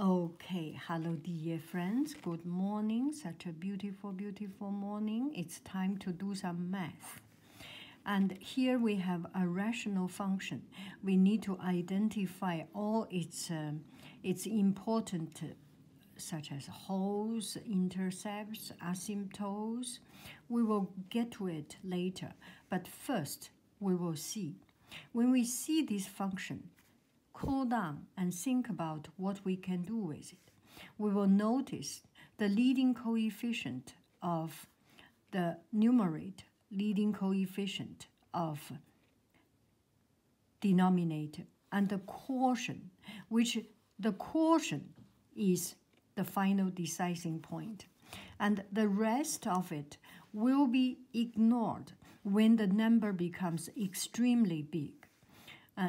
Okay, hello dear friends, good morning, such a beautiful, beautiful morning. It's time to do some math. And here we have a rational function. We need to identify all its important, such as wholes, intercepts, asymptotes. We will get to it later, but first we will see. When we see this function, cool down and think about what we can do with it. We will notice the leading coefficient of the numerator, leading coefficient of denominator, and the quotient, which the quotient is the final deciding point. And the rest of it will be ignored when the number becomes extremely big.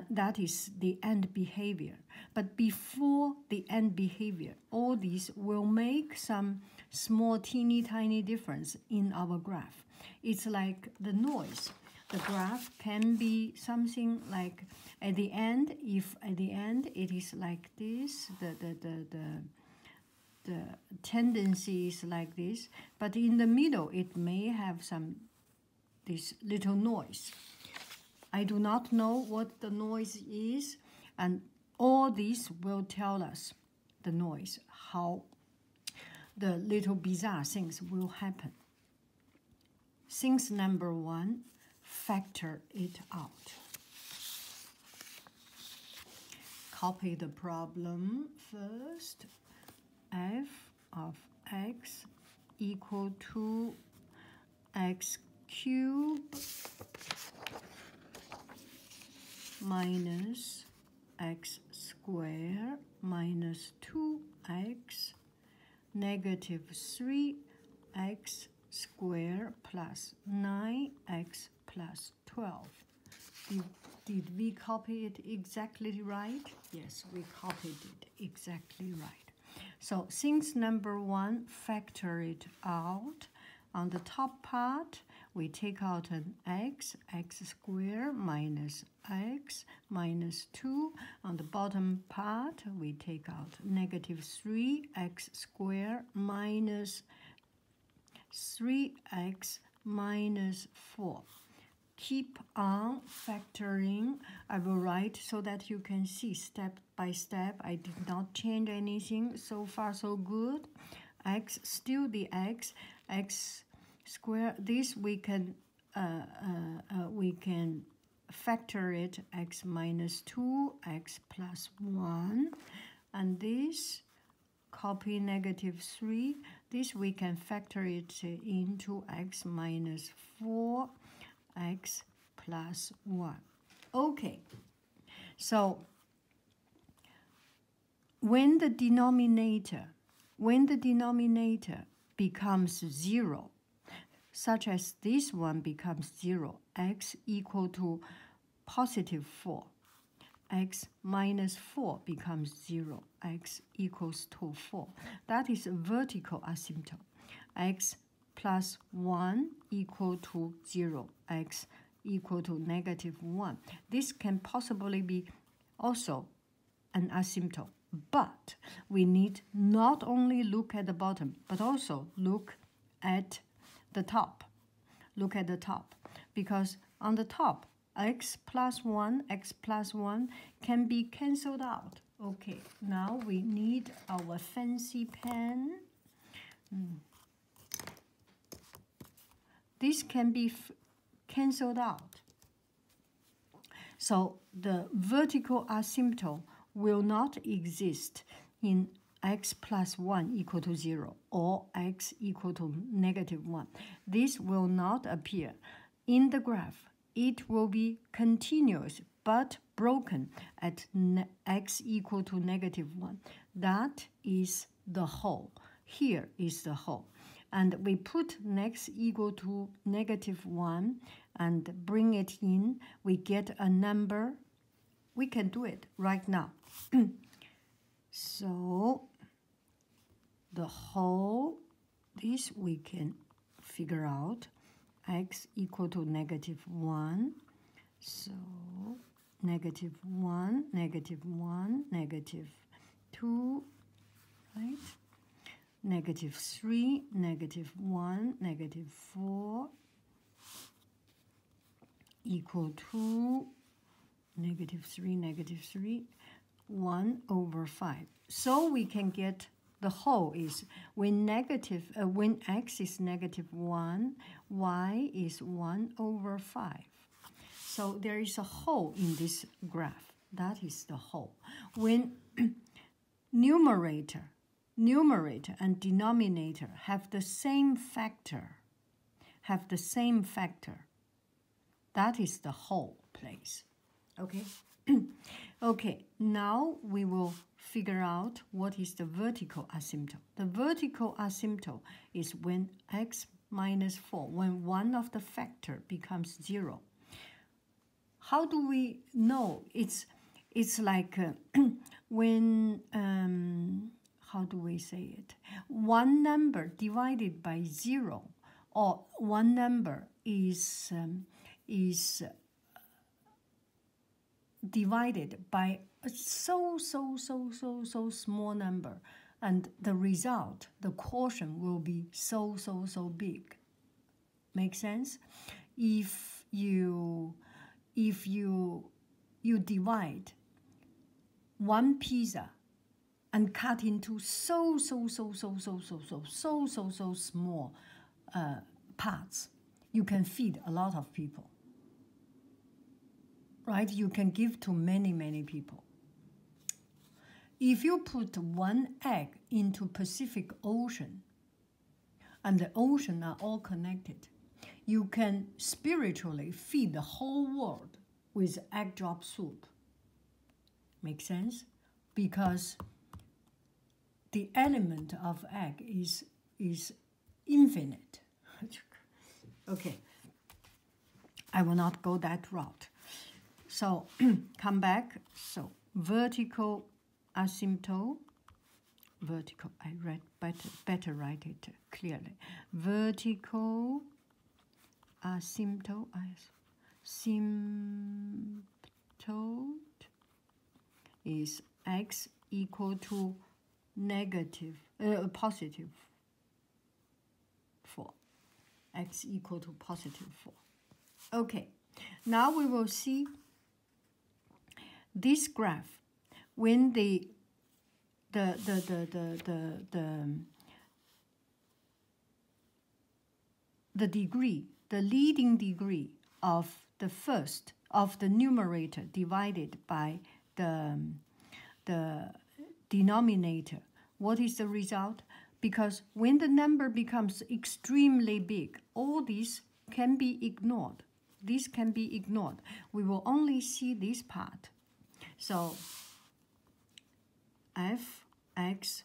That is the end behavior. But before the end behavior, all these will make some small, teeny, tiny difference in our graph. It's like the noise. The graph can be something like at the end, if at the end it is like this, the tendency is like this, but in the middle it may have this little noise. I do not know what the noise is, and all this will tell us the noise, how the little bizarre things will happen. Things number one, factor it out. Copy the problem first. F of x equal to x cubed minus x squared minus 2x negative 3x squared plus 9x plus 12. Did we copy it exactly right? Yes, we copied it exactly right. So things number one, factor it out. On the top part, we take out an x squared minus x minus 2. On the bottom part, we take out negative 3x squared minus 3x minus 4. Keep on factoring. I will write so that you can see step by step. I did not change anything. So far, so good. X, still the x squared. This we can factor it, x minus 2, x plus 1. And this, copy negative 3. This we can factor it into x minus 4, x plus 1. Okay, so when the denominator becomes 0, such as this one becomes 0, x equal to positive 4, x minus 4 becomes 0, x equals to 4. That is a vertical asymptote. X plus 1 equal to 0, x equal to negative 1. This can possibly be also an asymptote, but we need not only look at the bottom, but also look at the top. Look at the top, because on the top, x plus 1 can be cancelled out. Okay, now we need our fancy pen. This can be cancelled out. So the vertical asymptote will not exist in x plus 1 equal to 0 or x equal to negative 1. This will not appear in the graph. It will be continuous but broken at x equal to negative 1. That is the whole. Here is the whole. And we put x equal to negative 1 and bring it in. We get a number. We can do it right now. So the whole, this we can figure out. X equal to negative 1. So negative 1, negative 1, negative 2, right? -3, -1, -4 equal to -3, -3, 1/5. So we can get the whole is when x is -1, y is 1/5. So there is a whole in this graph. That is the whole. When numerator and denominator have the same factor, that is the whole place. Okay? Okay, now we will figure out what is the vertical asymptote. The vertical asymptote is when x minus 4, when one of the factor becomes 0. How do we know? It's like when, how do we say it? One number divided by 0, or one number is divided by a so small number, and the result, the quotient, will be so big. Make sense? If you divide one pizza and cut into so small parts, you can feed a lot of people. Right? You can give to many people. If you put one egg into Pacific Ocean, and the ocean are all connected, you can spiritually feed the whole world with egg drop soup. Make sense? Because the element of egg is infinite. Okay, I will not go that route. So come back. So vertical asymptote, vertical, I read better write it clearly. Vertical asymptote, is x equal to positive 4. X equal to positive 4. Okay, now we will see this graph when the degree, the leading degree of the numerator divided by the denominator. What is the result? Because when the number becomes extremely big, all these can be ignored. This can be ignored. We will only see this part. So fx,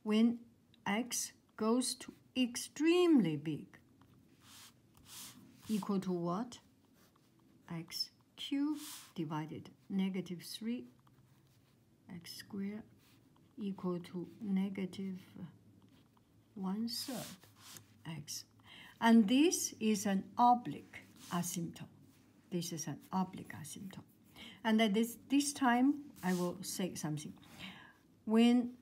when x goes to extremely big, equal to what? X cubed divided -3 x squared equal to -1/3 x. And this is an oblique asymptote. This is an oblique asymptote. And at this time, I will say something. When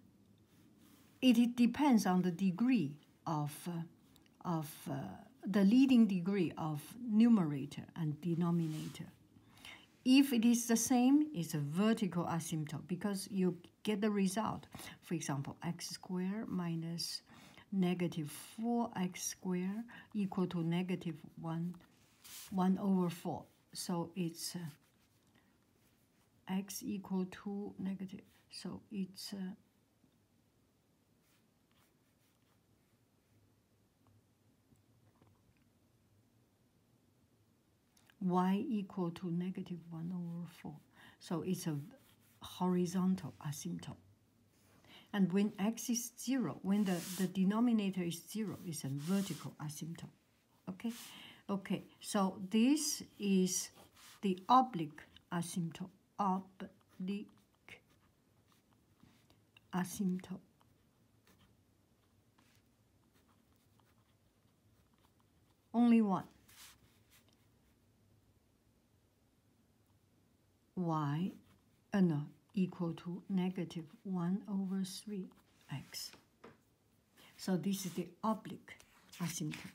it depends on the degree of the leading degree of numerator and denominator. If it is the same, it's a vertical asymptote because you get the result. For example, x squared minus -4x squared equal to -1/4. So it's x equal to negative. So it's y equal to -1/4. So it's a horizontal asymptote. And when x is 0, when the denominator is 0, it's a vertical asymptote. Okay? Okay, so this is the oblique asymptote. Oblique asymptote. Only one. Y equal to -1/3. x. So this is the oblique asymptote.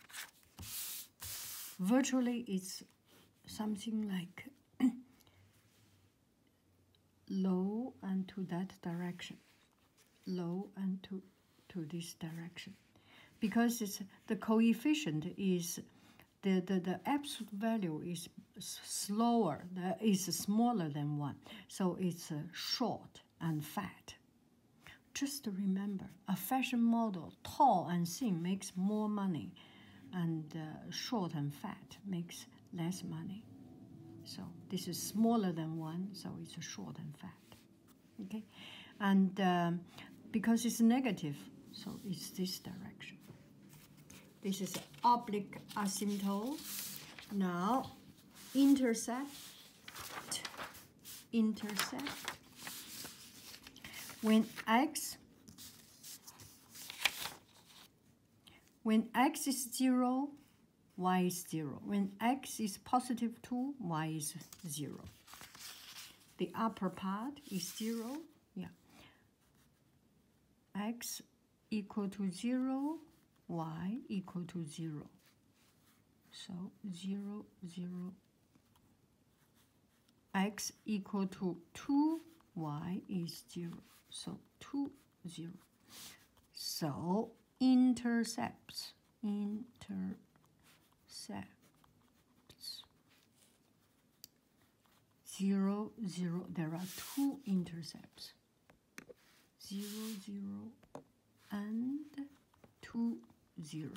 Virtually, it's something like low and to that direction, low and to this direction, because it's the coefficient is the absolute value is slower, is smaller than 1, so it's short and fat. Just remember, a fashion model, tall and thin makes more money, and short and fat makes less money. So this is smaller than 1, so it's short and fat. Okay, and because it's negative, so it's this direction. This is oblique asymptote. Now, intercept. When x is 0, y is 0. When x is positive 2, y is 0. The upper part is 0. Yeah. X equal to 0, y equal to 0. So 0, 0. X equal to 2, y is 0. So 2, 0. So intercepts. 0, 0. There are 2 intercepts. 0, 0, and 2, 0.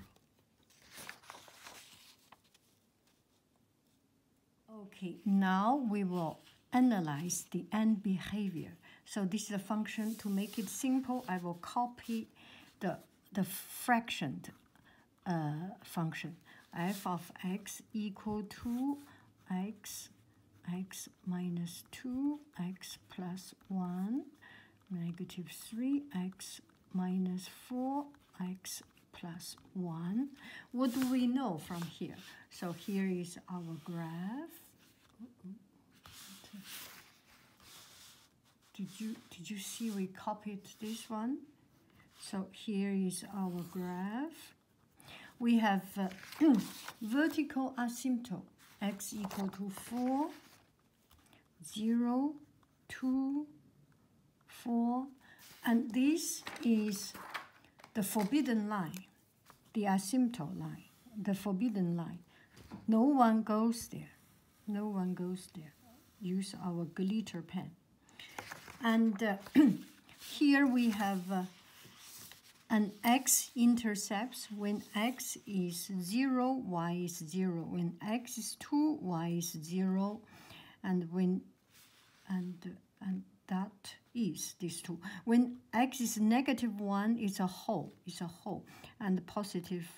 Okay, now we will analyze the end behavior. So this is a function. To make it simple, I will copy the fraction function. F of x equal to x minus 2, x plus 1, negative 3, x minus 4, x plus 1. What do we know from here? So here is our graph. Did you see we copied this one? So here is our graph. We have vertical asymptote, x equal to 4, 0, 2, 4, and this is the forbidden line, the asymptote line, the forbidden line. No one goes there. No one goes there. Use our glitter pen. And here we have an x-intercepts. When x is 0, y is 0. When x is 2, y is 0. And when that is these 2. When x is negative 1, it's a whole. It's a whole. And positive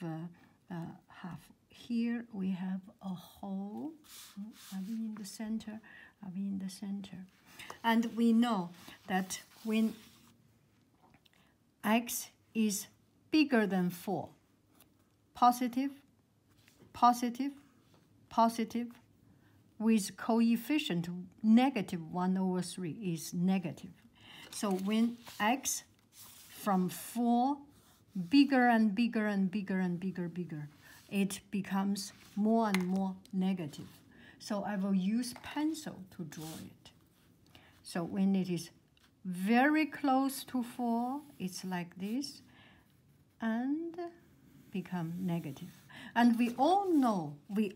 half. Here we have a whole. Are we in the center? Are we in the center? And we know that when x is bigger than 4, positive, positive, positive, with coefficient negative 1/3 is negative. So when x from 4 bigger and bigger and bigger and bigger, it becomes more and more negative. So I will use pencil to draw it. So when it is very close to 4, it's like this, and become negative. And we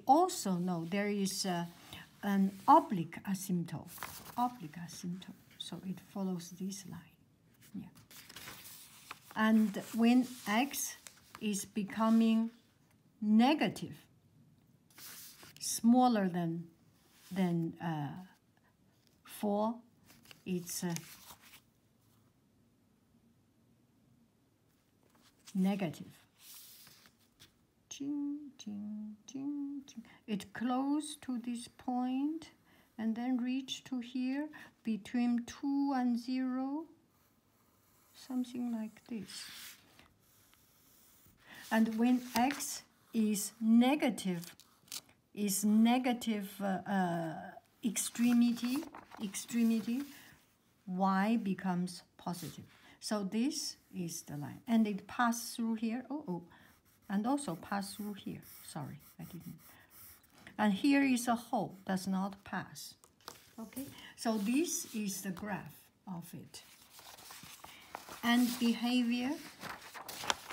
also know there is an oblique asymptote. Oblique asymptote. So it follows this line. Yeah. And when x is becoming negative, smaller than 4, it's negative. It close to this point and then reach to here between 2 and 0, something like this. And when x is negative extremity, y becomes positive. So this is the line. And it passes through here. And also pass through here. Sorry, I didn't. And here is a hole, does not pass. Okay, so this is the graph of it. And behavior,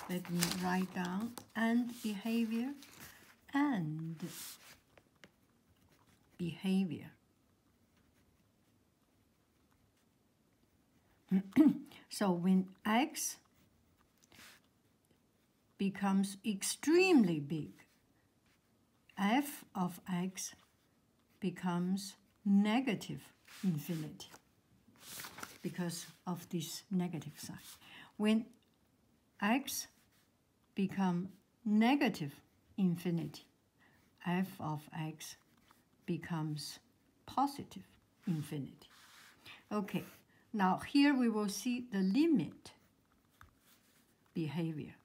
let me write down, and behavior, and behavior. So when x becomes extremely big, f of x becomes negative infinity because of this negative sign. When x becomes negative infinity, f of x becomes positive infinity. Okay, now here we will see the limit behavior.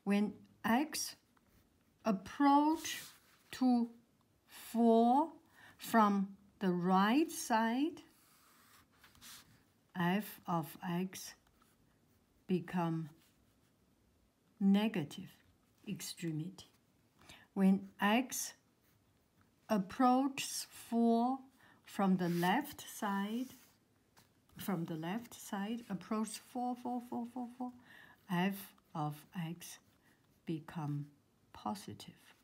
When x approach to 4 from the right side, f of x become negative extremity. When x approaches 4 from the left side, approach 4, f of x become positive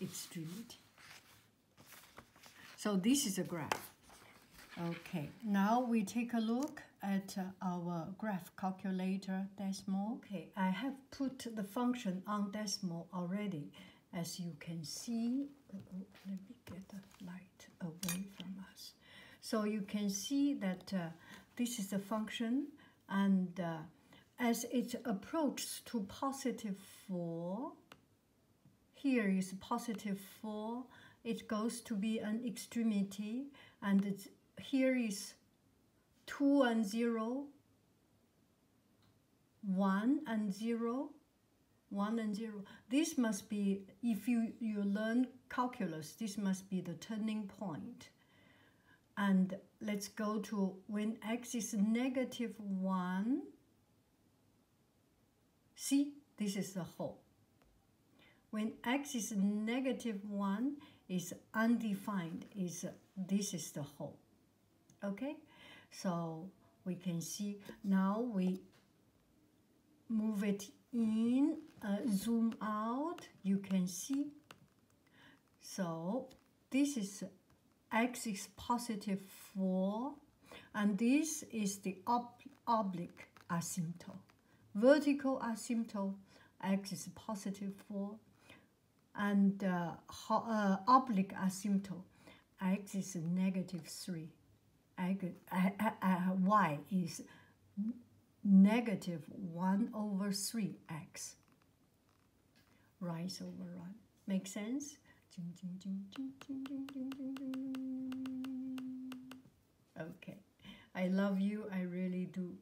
extremity. So this is a graph. Okay, now we take a look at our graph calculator decimal. Okay, I have put the function on decimal already. As you can see, let me get the light away from us. So you can see that this is the function, and as it approaches to positive 4, here is positive 4, it goes to be an extremity, and here is 2 and 0, 1 and 0, 1 and 0. This must be, if you learn calculus, this must be the turning point. And let's go to when x is negative 1. See, this is the hole. When x is negative 1, is undefined, this is the hole. Okay, so we can see now we move it in, zoom out, you can see. So this is x is positive 4, and this is the oblique asymptote. Vertical asymptote, x is positive 4, and oblique asymptote, x is negative 3. Y is negative 1 over 3x. Rise over run. Make sense? Okay. I love you. I really do.